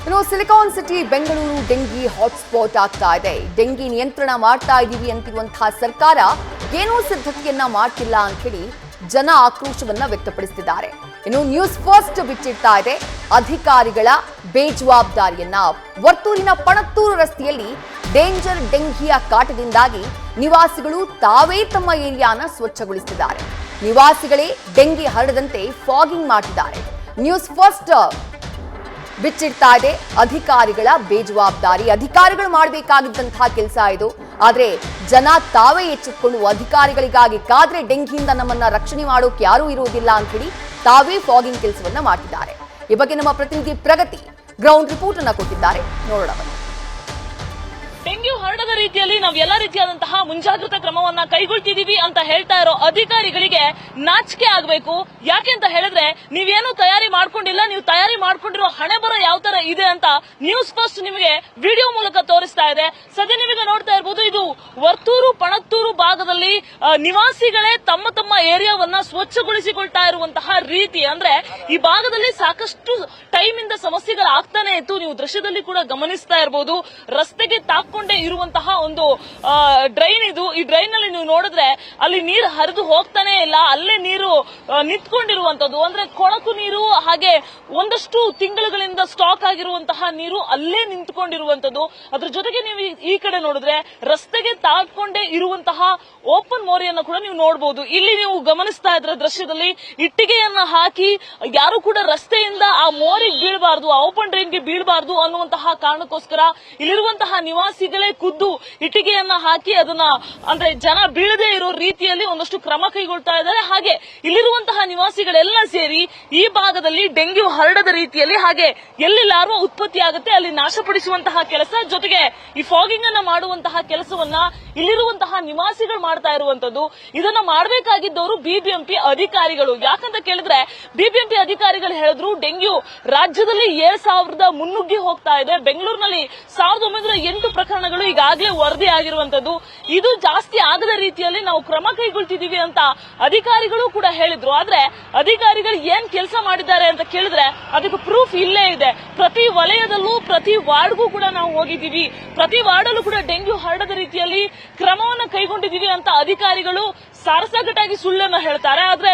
ಇನ್ನು silicon city Bengaluru dengue hotspot ಆಗ್ತಾ ಇದೆ. ಡೆಂಗಿ ನಿಯಂತ್ರಣ ಮಾಡ್ತಾ ಇದೀವಿ ಅಂತಿರುವಂತಹ ಸರ್ಕಾರ ಏನೂ ಸಿದ್ಧತೆಯನ್ನ ಮಾಡ್ತಿಲ್ಲ ಅಂತ ಹೇಳಿ ಜನ ಆಕ್ರೋಶವನ್ನ ವ್ಯಕ್ತಪಡಿಸುತ್ತಿದ್ದಾರೆ. ಇನ್ನು ನ್ಯೂಸ್ ಫಸ್ಟ್ ಬಿಚ್ಚಿಡ್ತಾ ಇದೆ ಅಧಿಕಾರಿಗಳ ಬೇಜವಾಬ್ದಾರಿಯನ್ನ. ವರ್ತೂರಿನ ಪಣತ್ತೂರು ರಸ್ತೆಯಲ್ಲಿ ಡೇಂಜರ್ ಡೆಂಗಿಯ ಕಾಟದಿಂದಾಗಿ ನಿವಾಸಿಗಳು ತಾವೇ ತಮ್ಮ ಏರಿಯಾನ ಸ್ವಚ್ಛಗೊಳಿಸುತ್ತಿದ್ದಾರೆ. ನಿವಾಸಿಗಳೇ ಡೆಂಗಿ ಹರಡದಂತೆ ಫಾಗಿಂಗ್ ಮಾಡ್ತಿದ್ದಾರೆ. ನ್ಯೂಸ್ ಫಸ್ಟ್ ಬಿಚ್ಚಿಡ್ತಾ ಇದೆ ಅಧಿಕಾರಿಗಳ ಬೇಜವಾಬ್ದಾರಿ. ಅಧಿಕಾರಿಗಳು ಮಾಡಬೇಕಾಗಿದ್ದಂತಹ ಕೆಲಸ ಇದು. ಆದ್ರೆ ಜನ ತಾವೇ ಎಚ್ಚೆತ್ತುಕೊಂಡು ಅಧಿಕಾರಿಗಳಿಗಾಗಿ ಕಾದ್ರೆ ಡೆಂಗಿಯಿಂದ ನಮ್ಮನ್ನ ರಕ್ಷಣೆ ಮಾಡೋಕೆ ಯಾರೂ ಇರುವುದಿಲ್ಲ ಅಂತ ಹೇಳಿ ತಾವೇ ಫಾಗಿಂಗ್ ಕೆಲಸವನ್ನ ಮಾಡ್ತಿದ್ದಾರೆ. ಈ ಬಗ್ಗೆ ನಮ್ಮ ಪ್ರತಿನಿಧಿ ಪ್ರಗತಿ ಗ್ರೌಂಡ್ ರಿಪೋರ್ಟ್ ಅನ್ನ ಕೊಟ್ಟಿದ್ದಾರೆ, ನೋಡೋಣ ಬನ್ನಿ. ಡೆಂಗ್ಯೂ ಹರಡದ ರೀತಿಯಲ್ಲಿ ನಾವು ಎಲ್ಲಾ ರೀತಿಯಾದಂತಹ ಮುಂಜಾಗ್ರತಾ ಕ್ರಮವನ್ನ ಕೈಗೊಳ್ತಿದೀವಿ ಅಂತ ಹೇಳ್ತಾ ಇರೋ ಅಧಿಕಾರಿಗಳಿಗೆ ನಾಚಿಕೆ ಆಗಬೇಕು. ಯಾಕೆ ಅಂತ ಹೇಳಿದ್ರೆ ನೀವೇನು ತಯಾರಿ ಮಾಡ್ಕೊಂಡಿಲ್ಲ, ನೀವು ತಯಾರಿ ಮಾಡ್ಕೊಂಡಿರೋ ಹಣೆ ಬರ ಯಾವ ತರ ಇದೆ ಅಂತ ನ್ಯೂಸ್ ಫಸ್ಟ್ ನಿಮಗೆ ವಿಡಿಯೋ ಮೂಲಕ ತೋರಿಸ್ತಾ ಇದೆ. ಸದ್ಯ ನಿಮಗೆ ನೋಡ್ತಾ ಇರಬಹುದು, ಇದು ವರ್ತೂರು ಪಣತ್ತೂರು ಭಾಗದಲ್ಲಿ ನಿವಾಸಿಗಳೇ ತಮ್ಮ ತಮ್ಮ ಏರಿಯಾವನ್ನ ಸ್ವಚ್ಛಗೊಳಿಸಿಕೊಳ್ತಾ ಇರುವಂತಹ ರೀತಿ. ಅಂದ್ರೆ ಈ ಭಾಗದಲ್ಲಿ ಸಾಕಷ್ಟು ಟೈಮ್ ಇಂದ ಸಮಸ್ಯೆಗಳಾಗ್ತಾನೆ ಇತ್ತು. ನೀವು ದೃಶ್ಯದಲ್ಲಿ ಕೂಡ ಗಮನಿಸ್ತಾ ಇರಬಹುದು, ರಸ್ತೆಗೆ ಕೊಂಡೇ ಇರುವಂತಹ ಒಂದು ಡ್ರೈನ್ ಇದು. ಈ ಡ್ರೈನ್ ನಲ್ಲಿ ನೀವು ನೋಡಿದ್ರೆ ಅಲ್ಲಿ ನೀರು ಹರಿದು ಹೋಗ್ತಾನೆ ಇಲ್ಲ, ಅಲ್ಲೇ ನೀರು ನಿಂತ್ಕೊಂಡಿರುವಂತದ್ದು. ಅಂದ್ರೆ ಕೊಳಕು ನೀರು, ಹಾಗೆ ಒಂದಷ್ಟು ತಿಂಗಳುಗಳಿಂದ ಸ್ಟಾಕ್ ಆಗಿರುವಂತಹ ನೀರು ಅಲ್ಲೇ ನಿಂತ್ಕೊಂಡಿರುವಂತದ್ದು. ಅದ್ರ ಜೊತೆಗೆ ನೀವು ಈ ಕಡೆ ನೋಡಿದ್ರೆ ರಸ್ತೆಗೆ ತಾಳ್ಕೊಂಡೇ ಇರುವಂತಹ ಓಪನ್ ಮೋರಿಯನ್ನ ಕೂಡ ನೀವು ನೋಡಬಹುದು. ಇಲ್ಲಿ ನೀವು ಗಮನಿಸ್ತಾ ಇದ್ರೆ ದೃಶ್ಯದಲ್ಲಿ ಇಟ್ಟಿಗೆಯನ್ನ ಹಾಕಿ ಯಾರು ಕೂಡ ರಸ್ತೆಯಿಂದ ಆ ಮೋರಿಗೆ ಬೀಳಬಾರದು, ಆ ಓಪನ್ ಡ್ರೈನ್ಗೆ ಬೀಳಬಾರದು ಅನ್ನುವಂತಹ ಕಾರಣಕ್ಕೋಸ್ಕರ ಇಲ್ಲಿರುವಂತಹ ನಿವಾಸಿಗಳೇ ಖುದ್ದು ಇಟ್ಟಿಗೆಯನ್ನ ಹಾಕಿ ಅದನ್ನ ಅಂದ್ರೆ ಜನ ಬೀಳದೇ ಇರೋ ರೀತಿಯಲ್ಲಿ ಒಂದಷ್ಟು ಕ್ರಮ ಕೈಗೊಳ್ತಾ ಇದ್ದಾರೆ. ಹಾಗೆ ಇಲ್ಲಿರುವಂತಹ ನಿವಾಸಿಗಳೆಲ್ಲ ಸೇರಿ ಈ ಭಾಗದಲ್ಲಿ ಡೆಂಗ್ಯೂ ಹರಡದ ರೀತಿಯಲ್ಲಿ, ಹಾಗೆ ಎಲ್ಲಿ ಲಾರ್ವಾ ಉತ್ಪತ್ತಿ ಆಗುತ್ತೆ ಅಲ್ಲಿ ನಾಶಪಡಿಸುವಂತಹ ಕೆಲಸ, ಜೊತೆಗೆ ಈ ಫಾಗಿಂಗ್ ಅನ್ನ ಮಾಡುವಂತಹ ಕೆಲಸವನ್ನ ಇಲ್ಲಿರುವಂತಹ ನಿವಾಸಿಗಳು ಮಾಡ್ತಾ ಇರುವಂತದ್ದು. ಇದನ್ನ ಮಾಡಬೇಕಾಗಿದ್ದವರು ಬಿಬಿಎಂಪಿ ಅಧಿಕಾರಿಗಳು. ಯಾಕಂತ ಕೇಳಿದ್ರೆ ಬಿಬಿಎಂಪಿ ಅಧಿಕಾರಿಗಳು ಹೇಳಿದ್ರು ಡೆಂಗ್ಯೂ ರಾಜ್ಯದಲ್ಲಿ 7,000 ಮುನ್ನುಗ್ಗಿ ಹೋಗ್ತಾ ಇದೆ. ಬೆಂಗಳೂರಿನಲ್ಲಿ 1908 ಪ್ರಕರಣಗಳು ಈಗಾಗಲೇ ವರದಿ ಆಗಿರುವಂತದ್ದು. ಇದು ಜಾಸ್ತಿ ಆಗದ ರೀತಿಯಲ್ಲಿ ನಾವು ಕ್ರಮ ಕೈಗೊಳ್ತಿದೀವಿ ಅಂತ ಅಧಿಕಾರಿಗಳು ಕೂಡ ಹೇಳಿದ್ರು. ಆದ್ರೆ ಅಧಿಕಾರಿಗಳು ಏನ್ ಕೆಲಸ ಮಾಡಿದ್ದಾರೆ ಅಂತ ಕೇಳಿದ್ರೆ ಅದಕ್ಕೆ ಪ್ರೂಫ್ ಇಲ್ಲೇ ಇದೆ. ಪ್ರತಿ ವಲಯದಲ್ಲೂ ಪ್ರತಿ ವಾರ್ಡ್ಗೂ ಕೂಡ ನಾವು ಹೋಗಿದ್ದೀವಿ, ಪ್ರತಿ ವಾರ್ಡಲ್ಲೂ ಕೂಡ ಡೆಂಗ್ಯೂ ಹರಡದ ರೀತಿಯಲ್ಲಿ ಕ್ರಮವನ್ನ ಕೈಗೊಂಡಿದ್ದೀವಿ ಅಂತ ಅಧಿಕಾರಿಗಳು ಸಾರಸಗಟಾಗಿ ಸುಳ್ಳನ್ನ ಹೇಳ್ತಾರೆ. ಆದ್ರೆ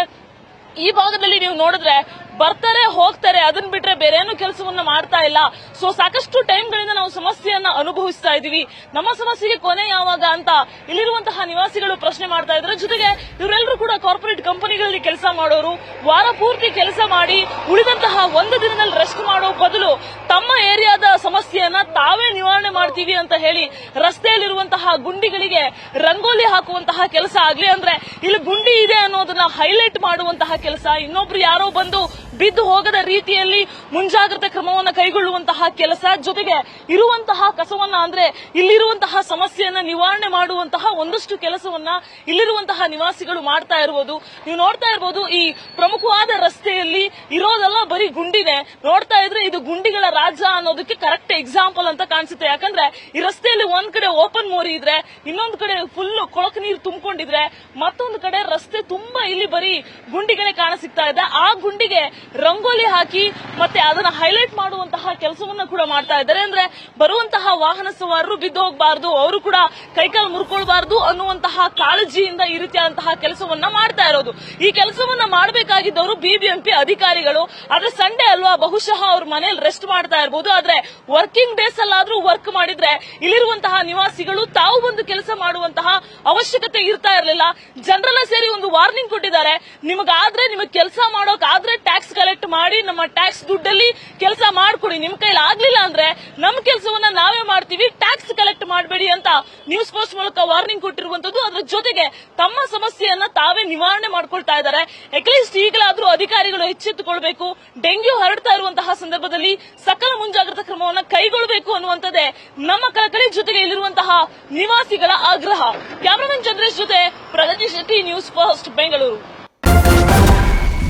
ಈ ಭಾಗದಲ್ಲಿ ನೀವು ನೋಡಿದ್ರೆ ಬರ್ತಾರೆ ಹೋಗ್ತಾರೆ, ಅದನ್ನ ಬಿಟ್ರೆ ಬೇರೆ ಏನು ಕೆಲಸವನ್ನ ಮಾಡ್ತಾ ಇಲ್ಲ. ಸೊ ಸಾಕಷ್ಟು ಟೈಮ್ಗಳಿಂದ ನಾವು ಸಮಸ್ಯೆಯನ್ನ ಅನುಭವಿಸ್ತಾ ಇದೀವಿ, ನಮ್ಮ ಸಮಸ್ಯೆಗೆ ಕೊನೆ ಯಾವಾಗ ಅಂತ ಇಲ್ಲಿರುವಂತಹ ನಿವಾಸಿಗಳು ಪ್ರಶ್ನೆ ಮಾಡ್ತಾ ಇದ್ದಾರೆ. ಜೊತೆಗೆ ಇವರೆಲ್ಲರೂ ಕೂಡ ಕಾರ್ಪೊರೇಟ್ ಕಂಪನಿಗಳಲ್ಲಿ ಕೆಲಸ ಮಾಡೋರು, ವಾರ ಪೂರ್ತಿ ಕೆಲಸ ಮಾಡಿ ಉಳಿದಂತಹ ಒಂದು ದಿನದಲ್ಲಿ ರೆಸ್ಟ್ ಮಾಡೋ ಬದಲು ತಮ್ಮ ಏರಿಯಾದ ಸಮಸ್ಯೆಯನ್ನ ತಾವೇ ನಿವಾರಣೆ ಮಾಡ್ತೀವಿ ಅಂತ ಹೇಳಿ ರಸ್ತೆಯಲ್ಲಿರುವಂತಹ ಗುಂಡಿಗಳಿಗೆ ರಂಗೋಲಿ ಹಾಕುವಂತಹ ಕೆಲಸ ಆಗ್ಲಿ, ಅಂದ್ರೆ ಇಲ್ಲಿ ಗುಂಡಿ ಇದೆ ಅನ್ನೋದನ್ನ ಹೈಲೈಟ್ ಮಾಡುವಂತಹ ಕೆಲಸ, ಇನ್ನೊಬ್ರು ಯಾರೋ ಬಂದು ಬಿದ್ದು ಹೋಗದ ರೀತಿಯಲ್ಲಿ ಮುಂಜಾಗ್ರತಾ ಕ್ರಮವನ್ನು ಕೈಗೊಳ್ಳುವಂತಹ ಕೆಲಸ, ಜೊತೆಗೆ ಇರುವಂತಹ ಕಸವನ್ನ ಅಂದ್ರೆ ಇಲ್ಲಿರುವಂತಹ ಸಮಸ್ಯೆಯನ್ನ ನಿವಾರಣೆ ಮಾಡುವಂತಹ ಒಂದಷ್ಟು ಕೆಲಸವನ್ನ ಇಲ್ಲಿರುವಂತಹ ನಿವಾಸಿಗಳು ಮಾಡ್ತಾ ಇರುವುದು ನೀವು ನೋಡ್ತಾ ಇರಬಹುದು. ಈ ಪ್ರಮುಖವಾದ ರಸ್ತೆಯಲ್ಲಿ ಇರೋದೆಲ್ಲ ಬರೀ ಗುಂಡಿನೇ. ನೋಡ್ತಾ ಇದ್ರೆ ಇದು ಗುಂಡಿಗಳ ರಾಜ್ಯ ಅನ್ನೋದಕ್ಕೆ ಕರೆಕ್ಟ್ ಎಕ್ಸಾಂಪಲ್ ಅಂತ ಕಾಣಿಸುತ್ತೆ. ಯಾಕಂದ್ರೆ ಈ ರಸ್ತೆಯಲ್ಲಿ ಒಂದ್ ಕಡೆ ಓಪನ್ ಮೋರಿ ಇದ್ರೆ, ಇನ್ನೊಂದು ಕಡೆ ಫುಲ್ ಕೊಳಕು ನೀರು ತುಂಬಿಕೊಂಡಿದ್ರೆ, ಮತ್ತೊಂದು ಕಡೆ ರಸ್ತೆ ತುಂಬಾ ಇಲ್ಲಿ ಬರೀ ಗುಂಡಿಗಳೇ ಕಾಣಸಿಗ್ತಾ ಇದೆ. ಆ ಗುಂಡಿಗೆ ರಂಗೋಲಿ ಹಾಕಿ ಮತ್ತೆ ಅದನ್ನ ಹೈಲೈಟ್ ಮಾಡುವಂತಹ ಕೆಲಸವನ್ನ ಕೂಡ ಮಾಡ್ತಾ ಇದ್ದಾರೆ. ಅಂದ್ರೆ ಬರುವಂತಹ ವಾಹನ ಸವಾರರು ಬಿದ್ದು ಹೋಗಬಾರದು, ಅವರು ಕೂಡ ಕೈಕಾಲು ಮುರ್ಕೊಳ್ಬಾರದು ಅನ್ನುವಂತಹ ಕಾಳಜಿಯಿಂದ ಈ ರೀತಿಯಾದಂತಹ ಕೆಲಸವನ್ನ ಮಾಡ್ತಾ ಇರೋದು. ಈ ಕೆಲಸವನ್ನ ಮಾಡಬೇಕಾಗಿದ್ದವರು ಬಿಬಿಎಂಪಿ ಅಧಿಕಾರಿಗಳು. ಆದ್ರೆ ಸಂಡೇ ಅಲ್ವಾ, ಬಹುಶಃ ಅವ್ರ ಮನೇಲಿ ರೆಸ್ಟ್ ಮಾಡ್ತಾ ಇರಬಹುದು. ಆದ್ರೆ ವರ್ಕಿಂಗ್ ಡೇಸ್ ಅಲ್ಲಾದ್ರೂ ವರ್ಕ್ ಮಾಡಿದ್ರೆ ಇಲ್ಲಿರುವಂತಹ ನಿವಾಸಿಗಳು ತಾವು ಬಂದು ಕೆಲಸ ಮಾಡುವಂತಹ ಅವಶ್ಯಕತೆ ಇರ್ತಾ ಇರಲಿಲ್ಲ. ಜನರೆಲ್ಲ ಸೇರಿ ಒಂದು ವಾರ್ನಿಂಗ್ ಕೊಟ್ಟಿದ್ದಾರೆ, ನಿಮಗಾದ್ರೆ ನಿಮಗೆ ಕೆಲಸ ಮಾಡೋಕಾದ್ರೆ ಟ್ಯಾಕ್ಸ್ ಕಲೆಕ್ಟ್ ಮಾಡಿ ನಮ್ಮ ಟ್ಯಾಕ್ಸ್ ದುಡ್ಡಲ್ಲಿ ಕೆಲಸ ಮಾಡ್ಕೊಡಿ, ನಿಮ್ ಕೈಲಿ ಆಗ್ಲಿಲ್ಲ ಅಂದ್ರೆ ನಮ್ ಕೆಲಸವನ್ನ ನಾವೇ ಮಾಡ್ತೀವಿ, ಟ್ಯಾಕ್ಸ್ ಕಲೆಕ್ಟ್ ಮಾಡಬೇಡಿ ಅಂತ ನ್ಯೂಸ್ ಪೋಸ್ಟ್ ಮೂಲಕ ವಾರ್ನಿಂಗ್ ಕೊಟ್ಟಿರುವಂತದ್ದು. ಅದ್ರ ಜೊತೆಗೆ ತಮ್ಮ ಸಮಸ್ಯೆಯನ್ನ ತಾವೇ ನಿವಾರಣೆ ಮಾಡ್ಕೊಳ್ತಾ ಇದ್ದಾರೆ. ಅಟ್ಲೀಸ್ಟ್ ಈಗಲಾದ್ರೂ ಅಧಿಕಾರಿಗಳು ಎಚ್ಚೆತ್ತುಕೊಳ್ಬೇಕು. ಡೆಂಗ್ಯೂ ಹರಡ್ತಾ ಇರುವಂತಹ ಸಂದರ್ಭದಲ್ಲಿ ಸಕಲ ಮುಂಜಾಗ್ರತಾ ಕ್ರಮವನ್ನ ಕೈಗೊಳ್ಳಬೇಕು ಅನ್ನುವಂಥದ್ದೇ ನಮ್ಮ ಕಳಕಳಿ, ಜೊತೆಗೆ ಇಲ್ಲಿರುವಂತಹ ನಿವಾಸಿಗಳ ಆಗ್ರಹ. ಕ್ಯಾಮರಾಮನ್ ಚಂದ್ರೇಶ್ ಜೊತೆ Pragati Shetty, news first Bengaluru.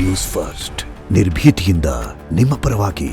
News first ನಿರ್ಭೀತಿಯಿಂದ ನಿಮ್ಮ ಪರವಾಗಿ.